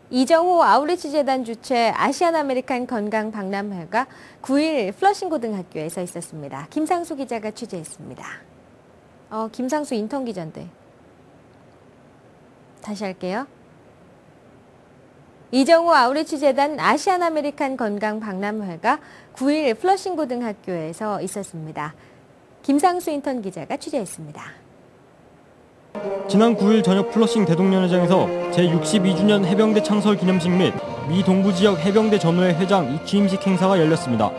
이정호 아웃리치 재단 주최 아시안 아메리칸 건강 박람회가 9일 플러싱 고등학교에서 있었습니다. 김상수 기자가 취재했습니다. 김상수 인턴 기자인데. 다시 할게요. 이정호 아웃리치 재단 아시안 아메리칸 건강 박람회가 9일 플러싱 고등학교에서 있었습니다. 김상수 인턴 기자가 취재했습니다. 지난 9일 저녁 플러싱 대동연회장에서 제62주년 해병대 창설 기념식 및 미 동부지역 해병대 전우회 회장 취임식 행사가 열렸습니다.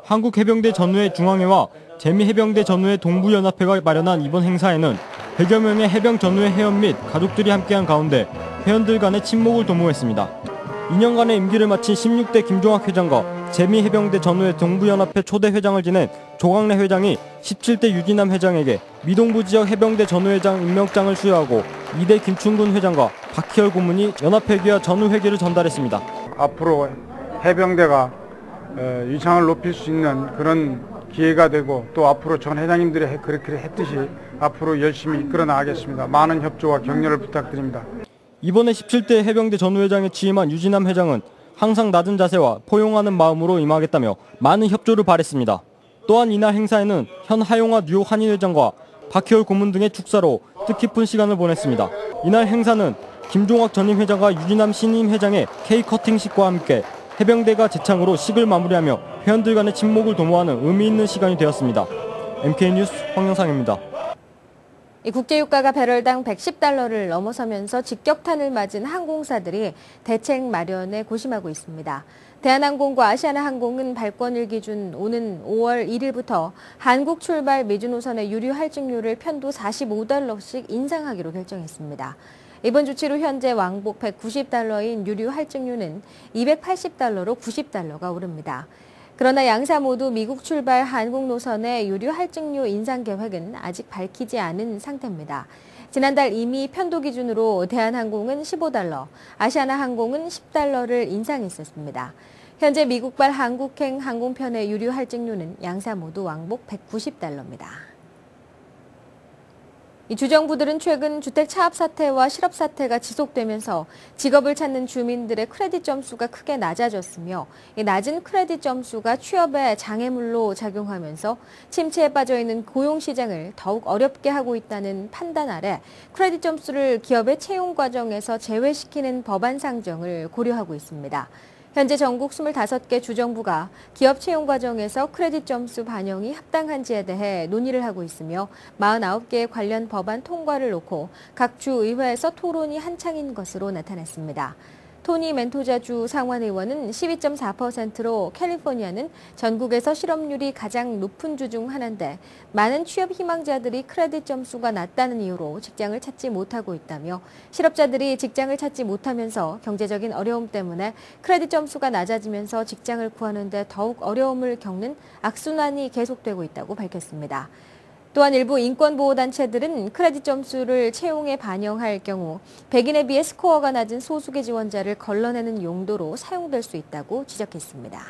한국해병대 전우회 중앙회와 재미해병대 전우회 동부연합회가 마련한 이번 행사에는 100여 명의 해병 전우회 회원 및 가족들이 함께한 가운데 회원들 간의 친목을 도모했습니다. 2년간의 임기를 마친 16대 김종학 회장과 재미해병대 전우회 동부연합회 초대 회장을 지낸 조광래 회장이 17대 유진남 회장에게 미동부 지역 해병대 전우회장 임명장을 수여하고 2대 김충근 회장과 박희열 고문이 연합회계와 전우회계를 전달했습니다. 앞으로 해병대가 위상을 높일 수 있는 그런 기회가 되고 또 앞으로 전 회장님들이 그렇게 했듯이 앞으로 열심히 이끌어 나가겠습니다. 많은 협조와 격려를 부탁드립니다. 이번에 17대 해병대 전우회장에 취임한 유진남 회장은 항상 낮은 자세와 포용하는 마음으로 임하겠다며 많은 협조를 바랬습니다. 또한 이날 행사에는 현 하용화 뉴욕 한인회장과 박희열 고문 등의 축사로 뜻깊은 시간을 보냈습니다. 이날 행사는 김종학 전임 회장과 유진남 신임 회장의 케이크 커팅식과 함께 해병대가 재창으로 식을 마무리하며 회원들 간의 친목을 도모하는 의미 있는 시간이 되었습니다. MK뉴스 황영상입니다. 국제유가가 배럴당 110달러를 넘어서면서 직격탄을 맞은 항공사들이 대책 마련에 고심하고 있습니다. 대한항공과 아시아나항공은 발권일 기준 오는 5월 1일부터 한국 출발 미주노선의 유류 할증료를 편도 45달러씩 인상하기로 결정했습니다. 이번 조치로 현재 왕복 190달러인 유류 할증료는 280달러로 90달러가 오릅니다. 그러나 양사 모두 미국 출발 한국 노선의 유류 할증료 인상 계획은 아직 밝히지 않은 상태입니다. 지난달 이미 편도 기준으로 대한항공은 15달러, 아시아나항공은 10달러를 인상했었습니다. 현재 미국발 한국행 항공편의 유류 할증료는 양사 모두 왕복 190달러입니다. 이 주정부들은 최근 주택 차압 사태와 실업 사태가 지속되면서 직업을 찾는 주민들의 크레딧 점수가 크게 낮아졌으며 이 낮은 크레딧 점수가 취업에 장애물로 작용하면서 침체에 빠져 있는 고용 시장을 더욱 어렵게 하고 있다는 판단 아래 크레딧 점수를 기업의 채용 과정에서 제외시키는 법안 상정을 고려하고 있습니다. 현재 전국 25개 주정부가 기업 채용 과정에서 크레딧 점수 반영이 합당한지에 대해 논의를 하고 있으며 49개의 관련 법안 통과를 놓고 각 주 의회에서 토론이 한창인 것으로 나타났습니다. 토니 멘토자 주 상원의원은 12.4%로 캘리포니아는 전국에서 실업률이 가장 높은 주 중 하나인데 많은 취업 희망자들이 크레딧 점수가 낮다는 이유로 직장을 찾지 못하고 있다며 실업자들이 직장을 찾지 못하면서 경제적인 어려움 때문에 크레딧 점수가 낮아지면서 직장을 구하는 데 더욱 어려움을 겪는 악순환이 계속되고 있다고 밝혔습니다. 또한 일부 인권보호단체들은 크레딧 점수를 채용에 반영할 경우 백인에 비해 스코어가 낮은 소수계 지원자를 걸러내는 용도로 사용될 수 있다고 지적했습니다.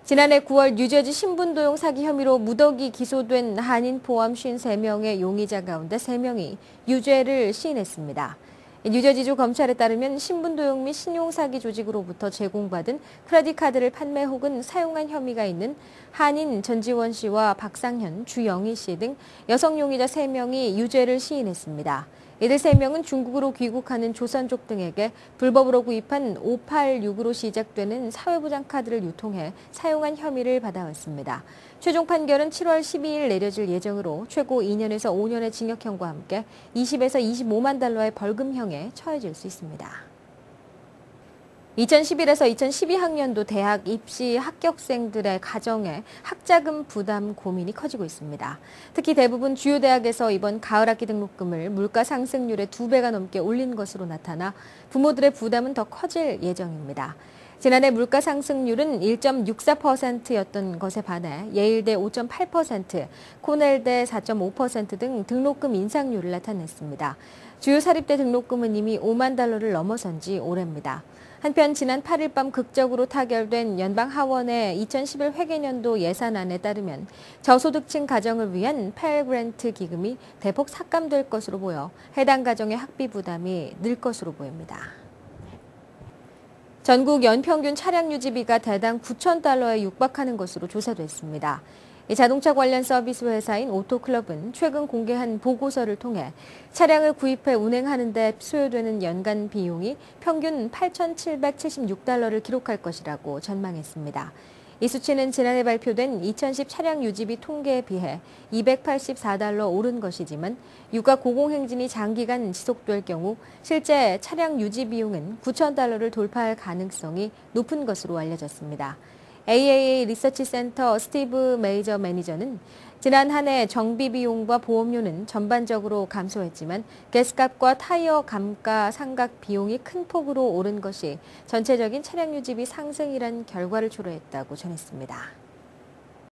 지난해 9월 뉴저지 신분도용 사기 혐의로 무더기 기소된 한인 포함 53명의 용의자 가운데 3명이 유죄를 시인했습니다. 뉴저지주 검찰에 따르면 신분도용 및 신용사기 조직으로부터 제공받은 크레딧 카드를 판매 혹은 사용한 혐의가 있는 한인 전지원 씨와 박상현, 주영희 씨 등 여성 용의자 3명이 유죄를 시인했습니다. 이들 3명은 중국으로 귀국하는 조선족 등에게 불법으로 구입한 586으로 시작되는 사회보장 카드를 유통해 사용한 혐의를 받아왔습니다. 최종 판결은 7월 12일 내려질 예정으로 최고 2년에서 5년의 징역형과 함께 20에서 25만 달러의 벌금형에 처해질 수 있습니다. 2011에서 2012학년도 대학 입시 합격생들의 가정에 학자금 부담 고민이 커지고 있습니다. 특히 대부분 주요 대학에서 이번 가을 학기 등록금을 물가 상승률의 2배가 넘게 올린 것으로 나타나 부모들의 부담은 더 커질 예정입니다. 지난해 물가 상승률은 1.64%였던 것에 반해 예일대 5.8%, 코넬대 4.5% 등 등록금 인상률을 나타냈습니다. 주요 사립대 등록금은 이미 5만 달러를 넘어선 지 오래입니다. 한편 지난 8일 밤 극적으로 타결된 연방 하원의 2011 회계년도 예산안에 따르면 저소득층 가정을 위한 펠 그랜트 기금이 대폭 삭감될 것으로 보여 해당 가정의 학비 부담이 늘 것으로 보입니다. 전국 연평균 차량 유지비가 대당 9,000달러에 육박하는 것으로 조사됐습니다. 자동차 관련 서비스 회사인 오토클럽은 최근 공개한 보고서를 통해 차량을 구입해 운행하는 데 소요되는 연간 비용이 평균 8,776달러를 기록할 것이라고 전망했습니다. 이 수치는 지난해 발표된 2010 차량 유지비 통계에 비해 284달러 오른 것이지만 유가 고공행진이 장기간 지속될 경우 실제 차량 유지 비용은 9,000달러를 돌파할 가능성이 높은 것으로 알려졌습니다. AAA 리서치 센터 스티브 메이저 매니저는 지난 한 해 정비 비용과 보험료는 전반적으로 감소했지만 가스값과 타이어 감가 상각 비용이 큰 폭으로 오른 것이 전체적인 차량 유지비 상승이란 결과를 초래했다고 전했습니다.